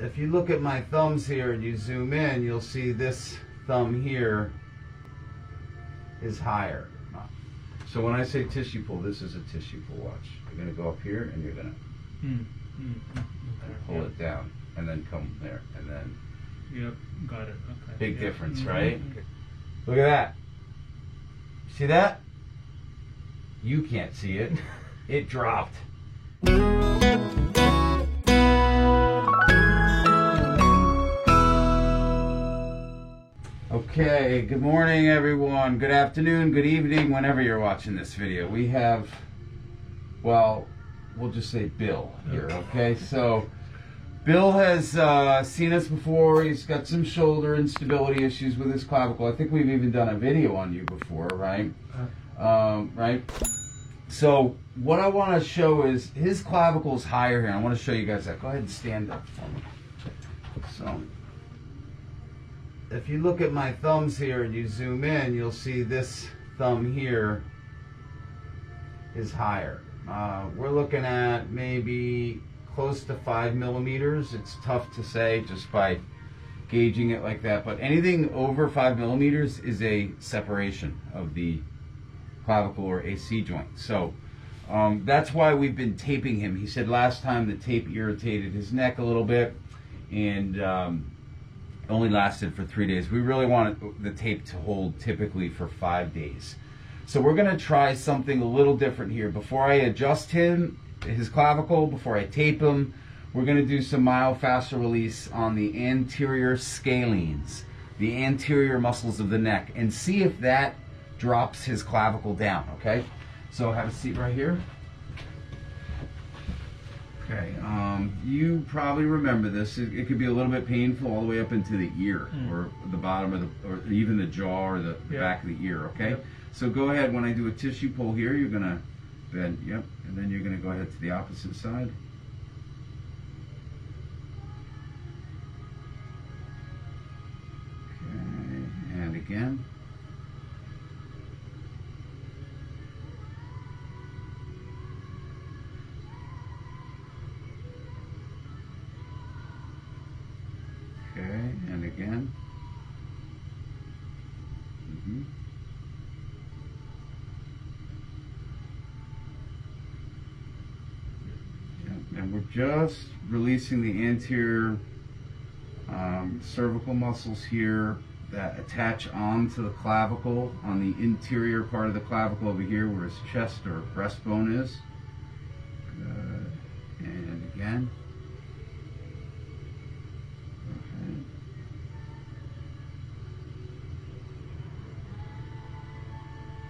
if you look at my thumbs here and you zoom in, you'll see this thumb here is higher. So when I say tissue pull, this is a tissue pull. Watch. You're going to go up here and you're going to pull it down and then come there and then. Yep, got it. Okay. Big difference, right? Look at that. See that? You can't see it. It dropped. Okay, good morning everyone. Good afternoon, good evening, whenever you're watching this video. We have, well, we'll just say Bill here, okay? So, Bill has seen us before. He's got some shoulder instability issues with his clavicle. I think we've even done a video on you before, right? Right? So, what I want to show is his clavicle's higher here. I want to show you guys that. Go ahead and stand up for me. So, if you look at my thumbs here and you zoom in, you'll see this thumb here is higher. We're looking at maybe close to 5 millimeters. It's tough to say just by gauging it like that, but anything over 5 millimeters is a separation of the clavicle or AC joint. So that's why we've been taping him. He said last time the tape irritated his neck a little bit and only lasted for 3 days. We really want the tape to hold typically for 5 days. So we're going to try something a little different here. Before I adjust his clavicle, before I tape him, we're going to do some myofascial release on the anterior scalenes, the anterior muscles of the neck, and see if that drops his clavicle down, okay? So have a seat right here. Okay, you probably remember this. It could be a little bit painful all the way up into the ear or the bottom of or even the jaw or the back of the ear, okay? Yep. So go ahead, when I do a tissue pull here, you're gonna bend, yep, and then you're gonna go ahead to the opposite side. Okay, and again. Okay, and again. And we're just releasing the anterior cervical muscles here that attach onto the clavicle on the interior part of the clavicle over here where his chest or breastbone is. Good. And again.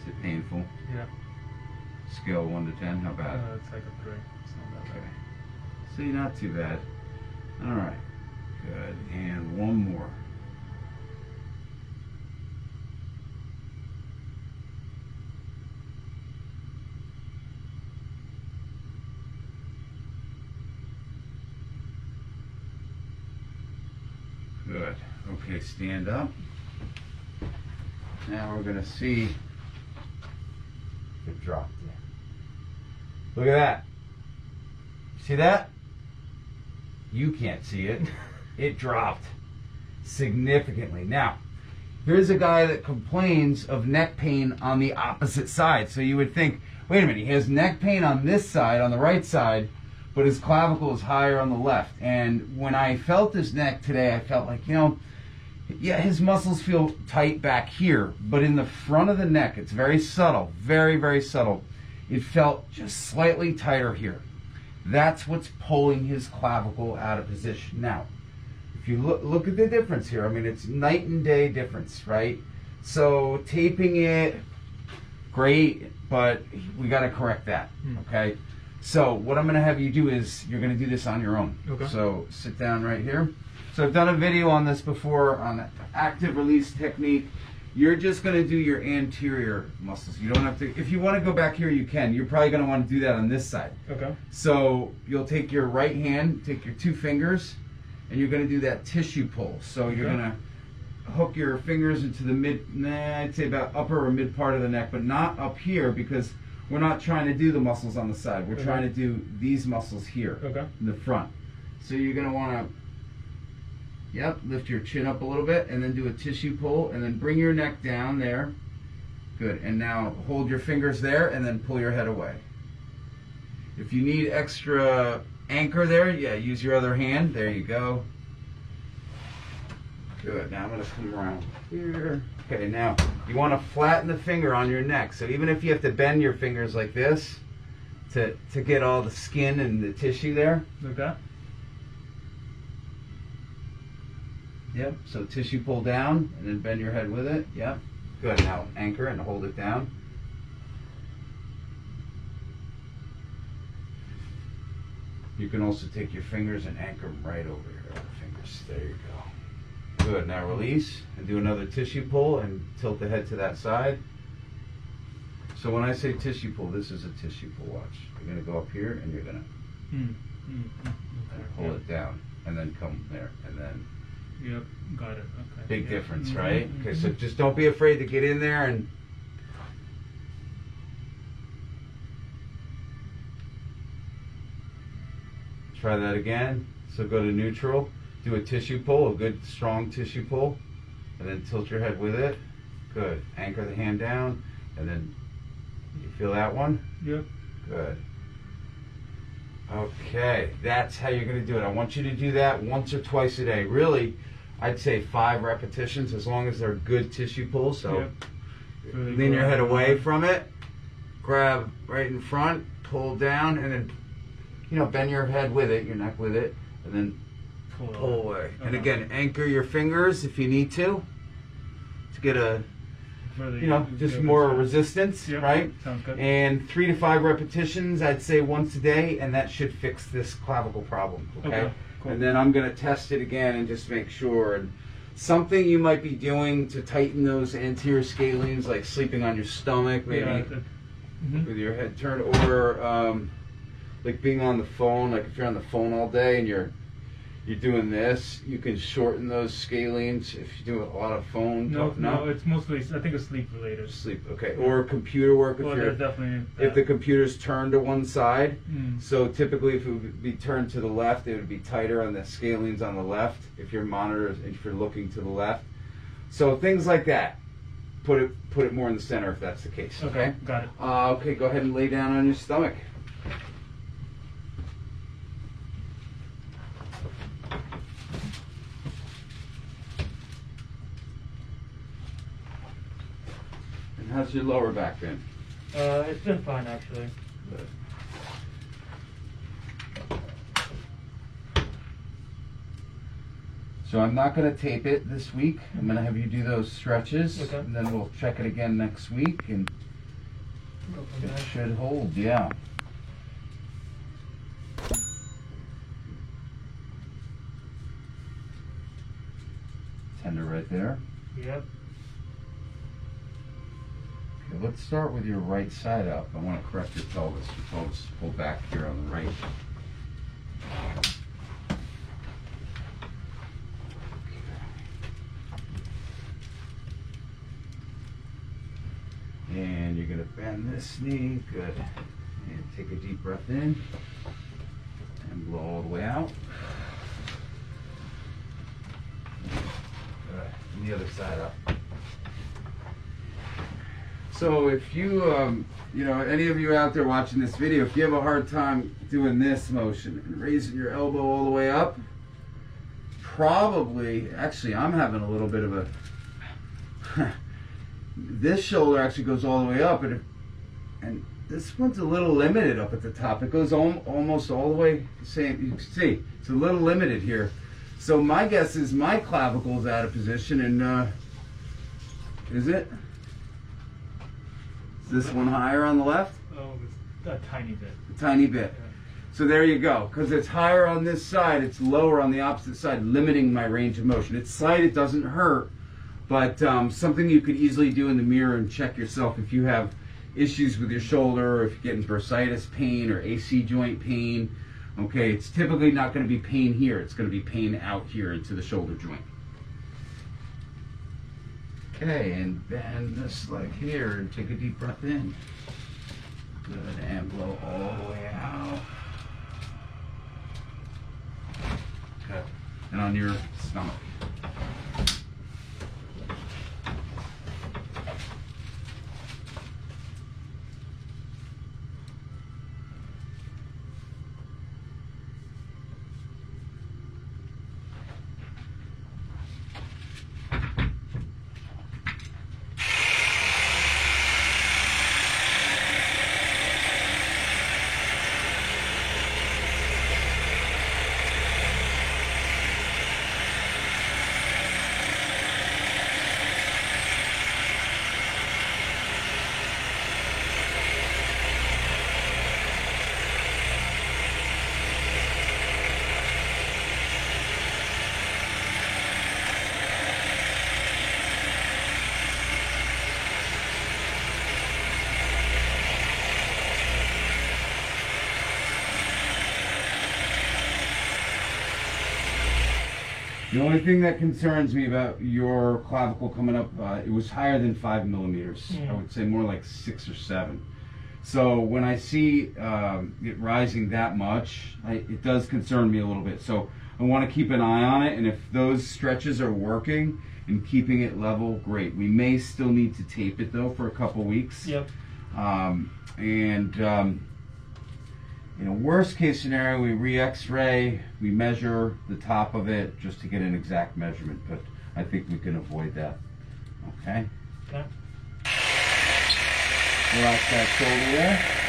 Is it painful? Yeah. Scale 1 to 10, how bad? It's like a 3. It's not that bad. Okay. See, not too bad. All right. Good. And one more. Good. Okay, stand up. Now we're going to see if it dropped there. Look at that. See that? You can't see it. It dropped significantly. Now, here's a guy that complains of neck pain on the opposite side. So you would think, wait a minute, he has neck pain on this side, on the right side, but his clavicle is higher on the left. And when I felt his neck today, I felt like, you know, yeah, his muscles feel tight back here, but in the front of the neck, it's very subtle, very, very subtle. It felt just slightly tighter here. That's what's pulling his clavicle out of position. Now, if you look at the difference here, I mean, it's night and day difference, right? So taping it, great, but we got to correct that, okay? So what I'm going to have you do is you're going to do this on your own. Okay. So sit down right here. So I've done a video on this before on the active release technique. You're just going to do your anterior muscles. You don't have to, if you want to go back here, you can. You're probably going to want to do that on this side. Okay. So you'll take your right hand, take your 2 fingers, and you're going to do that tissue pull. So you're going to hook your fingers into the I'd say about upper or mid part of the neck, but not up here because we're not trying to do the muscles on the side. We're trying to do these muscles here in the front. So you're going to want to Yep, lift your chin up a little bit and then do a tissue pull and then bring your neck down there. Good, and now hold your fingers there and then pull your head away. If you need extra anchor there, yeah, use your other hand. There you go. Good, now I'm gonna come around here. Okay, now you wanna flatten the finger on your neck. So even if you have to bend your fingers like this to get all the skin and the tissue there. Like that? Yep, so tissue pull down and then bend your head with it. Yep, good. Now anchor and hold it down. You can also take your fingers and anchor them right over your other fingers. There you go. Good, now release and do another tissue pull and tilt the head to that side. So when I say tissue pull, this is a tissue pull, watch. You're gonna go up here and you're gonna pull it down and then come there and then. Yep, got it. Okay. Big Yep. difference, right? Okay, so just don't be afraid to get in there and try that again. So go to neutral, do a tissue pull, a good strong tissue pull, and then tilt your head with it. Good. Anchor the hand down, and then you feel that one? Yep. Good. Okay, that's how you're going to do it. I want you to do that once or twice a day. Really, I'd say 5 repetitions as long as they're good tissue pulls. So Yep. Really lean your good. head away from it, grab right in front, pull down, and then, you know, bend your head with it, your neck with it, and then pull away. And again, anchor your fingers if you need to get a, you know, just more resistance, Yep. right? Sounds good. And 3 to 5 repetitions, I'd say once a day, and that should fix this clavicle problem, okay? Cool. And then I'm going to test it again and just make sure. And something you might be doing to tighten those anterior scalenes, like sleeping on your stomach, maybe with your head turned, or like being on the phone. Like if you're on the phone all day and you're doing this, you can shorten those scalenes if you do a lot of phone. No, it's mostly, I think it's sleep related. Sleep, okay. Or computer work if Well, you're there's definitely if the computer's turned to one side. Mm. So typically if it would be turned to the left, it would be tighter on the scalenes on the left if your monitor, if you're looking to the left. So things like that. Put it more in the center if that's the case. Okay, got it. Okay, go ahead and lay down on your stomach. And how's your lower back been? It's been fine actually. Good. So I'm not going to tape it this week. I'm going to have you do those stretches, Okay. and then we'll check it again next week, and it should hold, yeah. Tender right there. Yep. Okay, let's start with your right side up. I want to correct your pelvis. Your pelvis is pulled back here on the right. And you're going to bend this knee. Good. And take a deep breath in. And blow all the way out. Good. And the other side up. So if you, you know, any of you out there watching this video, if you have a hard time doing this motion and raising your elbow all the way up, probably, actually I'm having a little bit of a, this shoulder actually goes all the way up, and this one's a little limited up at the top. It goes almost all the way, same, you can see, it's a little limited here. So my guess is my clavicle is out of position, and is it? Is this one higher on the left? Oh, it's a tiny bit. A tiny bit. Yeah. So there you go. Because it's higher on this side, it's lower on the opposite side, limiting my range of motion. It's slight, it doesn't hurt, but something you could easily do in the mirror and check yourself if you have issues with your shoulder, or if you're getting bursitis pain or AC joint pain. Okay, it's typically not going to be pain here. It's going to be pain out here into the shoulder joint. Okay, and bend this leg here and take a deep breath in. Good, and blow all the way out. Good. and on your stomach. The only thing that concerns me about your clavicle coming up, it was higher than 5 millimeters. I would say more like 6 or 7. So when I see it rising that much, it does concern me a little bit. So I want to keep an eye on it, and if those stretches are working and keeping it level, great. We may still need to tape it though for a couple weeks. Yep. In a worst case scenario, we re-x-ray, we measure the top of it just to get an exact measurement, but I think we can avoid that. Okay? Okay. Relax that shoulder there.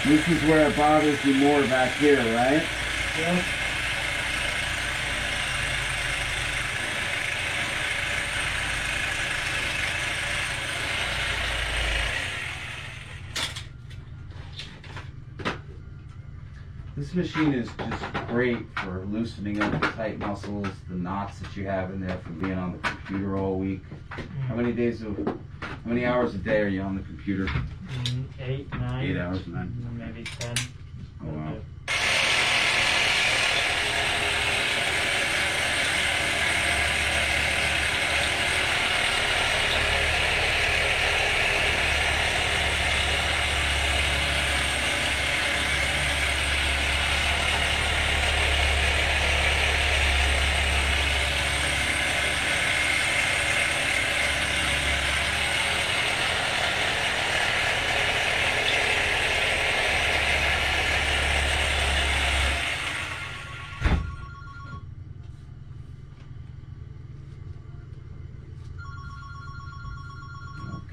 This is where it bothers you more back here, right? Yep. This machine is just great for loosening up the tight muscles, the knots that you have in there from being on the computer all week. How many hours a day are you on the computer? 8, 9. 8 hours, 9. Maybe 10. Oh wow.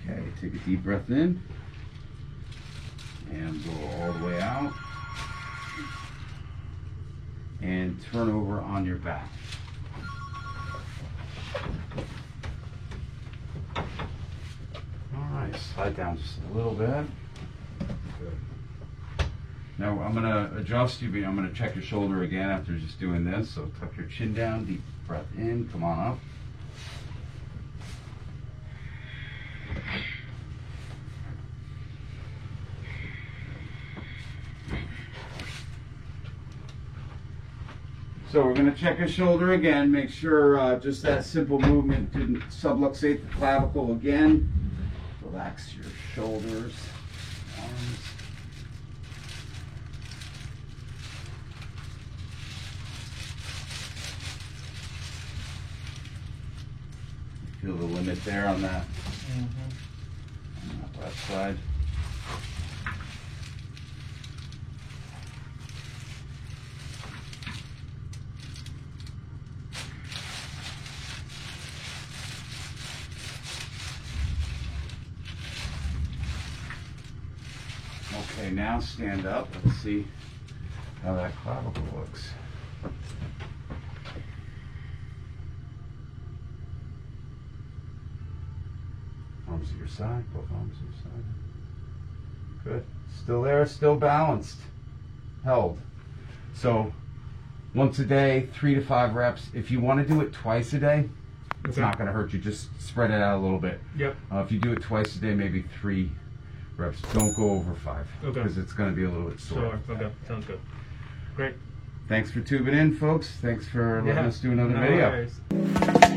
Okay, take a deep breath in and go all the way out and turn over on your back. All right, slide down just a little bit. Good. Now I'm going to adjust you, but I'm going to check your shoulder again after just doing this. So tuck your chin down, deep breath in, come on up. So we're going to check his shoulder again, make sure just that simple movement didn't subluxate the clavicle again. Relax your shoulders, arms. Feel the limit there on that, on that left side. Okay, now stand up. Let's see how that clavicle looks. Arms at your side, both arms at your side. Good. Still there, still balanced. Held. So, once a day, 3 to 5 reps. If you want to do it twice a day, it's not going to hurt you. Just spread it out a little bit. Yep. If you do it twice a day, maybe 3 reps. Don't go over 5. Okay. Because it's going to be a little bit sore. Sure. Okay. Sounds good. Great. thanks for tubing in, folks. Thanks for letting Yeah, us do another no video. worries.